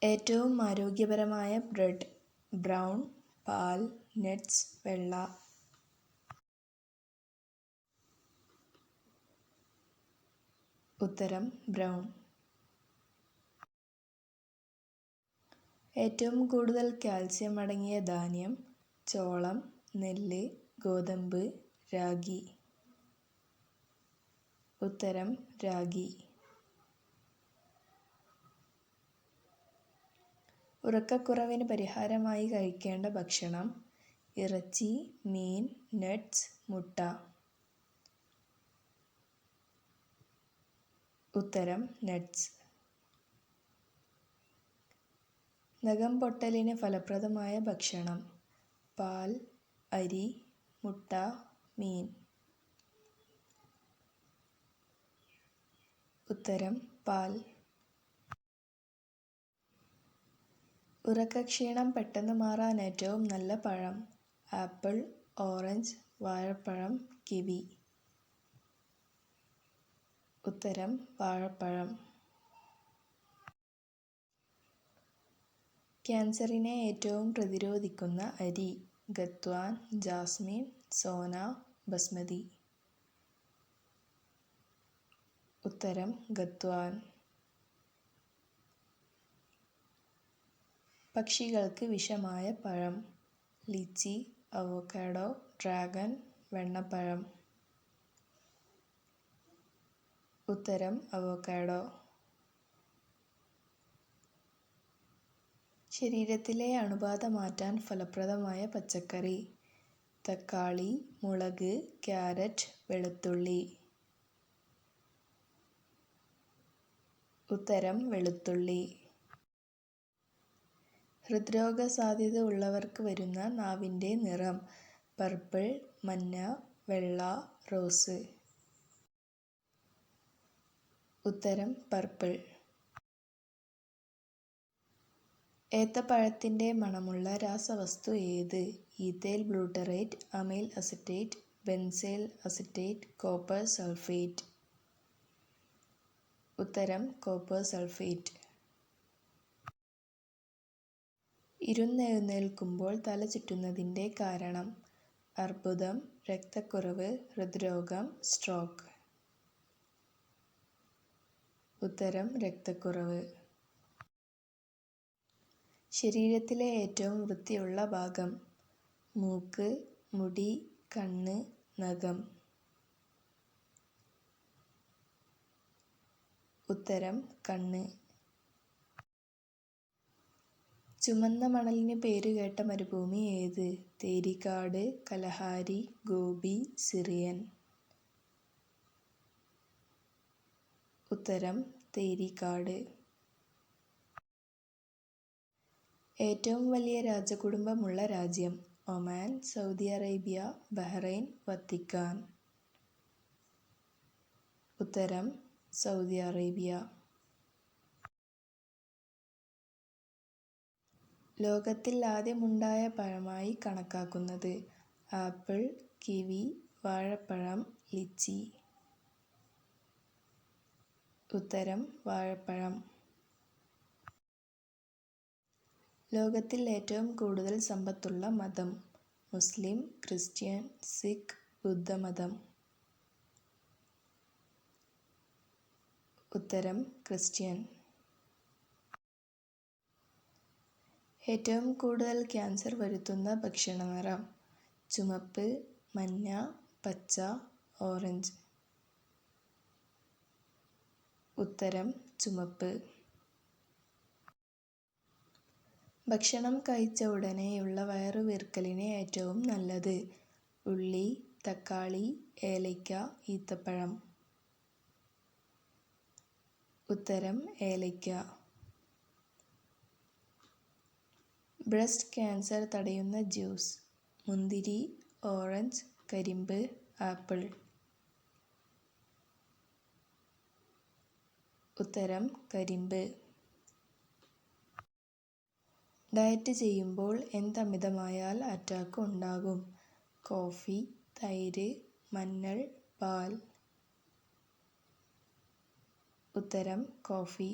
ഏറ്റവും ആരോഗ്യപരമായ bread: brown, പാൽ, നട്ട്സ്, വെള്ള. ഉത്തരം ബ്രൗൺ. ഏറ്റവും കൂടുതൽ കാൽസ്യം അടങ്ങിയ ധാന്യം: ചോളം, നെല്ല്, ഗോതമ്പ്, രാഗി. ഉത്തരം രാഗി. ഉറക്കക്കുറവിന് പരിഹാരമായി കഴിക്കേണ്ട ഭക്ഷണം: ഇറച്ചി, മീൻ, നട്ട്സ്, മുട്ട. ഉത്തരം നട്ട്സ്. നഖം പൊട്ടലിന് ഫലപ്രദമായ ഭക്ഷണം: പാൽ, അരി, മുട്ട, മീൻ. ഉത്തരം പാൽ. ഉറക്കക്ഷീണം പെട്ടെന്ന് മാറാൻ ഏറ്റവും നല്ല പഴം: ആപ്പിൾ, ഓറഞ്ച്, വാഴപ്പഴം, കിവി. ഉത്തരം വാഴപ്പഴം. ക്യാൻസറിനെ ഏറ്റവും പ്രതിരോധിക്കുന്ന അരി: ഖത്വാൻ, ജാസ്മിൻ, സോന, ബസ്മതി. ഉത്തരം ഖത്വാൻ. പക്ഷികൾക്ക് വിഷമായ പഴം: ലിച്ചി, അവോക്കാഡോ, ഡ്രാഗൺ, വെണ്ണപ്പഴം. ഉത്തരം അവോക്കാഡോ. ശരീരത്തിലെ അണുബാധ മാറ്റാൻ ഫലപ്രദമായ പച്ചക്കറി: തക്കാളി, മുളക്, ക്യാരറ്റ്, വെളുത്തുള്ളി. ഉത്തരം വെളുത്തുള്ളി. ഹൃദ്രോഗ സാധ്യത ഉള്ളവർക്ക് വരുന്ന നാവിൻ്റെ നിറം: പർപ്പിൾ, മഞ്ഞ, വെള്ള, റോസ്. ഉത്തരം പർപ്പിൾ. ഏത്തപ്പഴത്തിൻ്റെ മണമുള്ള രാസവസ്തു ഏത്? Ethyl butyrate, amyl acetate, benzyl acetate, copper sulphate. ഉത്തരം കോപ്പർ സൾഫേറ്റ്. ഇരുന്നെഴുന്നേൽക്കുമ്പോൾ തല ചുറ്റുന്നതിൻ്റെ കാരണം: അർബുദം, രക്തക്കുറവ്, ഹൃദ്രോഗം, സ്ട്രോക്ക്. ഉത്തരം രക്തക്കുറവ്. ശരീരത്തിലെ ഏറ്റവും വൃത്തിയുള്ള ഭാഗം: മൂക്ക്, മുടി, കണ്ണ്, നഖം. ഉത്തരം കണ്ണ്. ചുമന്ന മണലിന് പേരുകേട്ട മരുഭൂമി ഏത്? തേരിക്കാട്, കലഹാരി, ഗോബി, സിറിയൻ. ഉത്തരം തേരിക്കാട്. ഏറ്റവും വലിയ രാജകുടുംബമുള്ള രാജ്യം: Oman, Saudi Arabia, Bahrain, Vatican. ഉത്തരം സൗദി അറേബ്യ. ലോകത്തിൽ ആദ്യമുണ്ടായ പഴമായി കണക്കാക്കുന്നത്: ആപ്പിൾ, കിവി, വാഴപ്പഴം, ലിച്ചി. ഉത്തരം വാഴപ്പഴം. ലോകത്തിൽ ഏറ്റവും കൂടുതൽ സമ്പത്തുള്ള മതം: മുസ്ലിം, ക്രിസ്ത്യൻ, സിഖ്, ബുദ്ധമതം. ഉത്തരം ക്രിസ്ത്യൻ. ഏറ്റവും കൂടുതൽ ക്യാൻസർ വരുത്തുന്ന ഭക്ഷണനിറം: ചുമപ്പ്, മഞ്ഞ, പച്ച, ഓറഞ്ച്. ഉത്തരം ചുമപ്പ്. ഭക്ഷണം കഴിച്ച ഉടനെയുള്ള വയറുവീർക്കലിന് ഏറ്റവും നല്ലത്: ഉള്ളി, തക്കാളി, ഏലയ്ക്ക, ഈത്തപ്പഴം. ഉത്തരം ഏലയ്ക്ക. ബ്രസ്റ്റ് ക്യാൻസർ തടയുന്ന ജ്യൂസ്: മുന്തിരി, ഓറഞ്ച്, കരിമ്പ്, ആപ്പിൾ. ഉത്തരം കരിമ്പ്. ഡയറ്റ് ചെയ്യുമ്പോൾ എന്തമിതമായാൽ അറ്റാക്ക് ഉണ്ടാകും? കോഫി, തൈര്, മഞ്ഞൾ, പാൽ. ഉത്തരം കോഫി.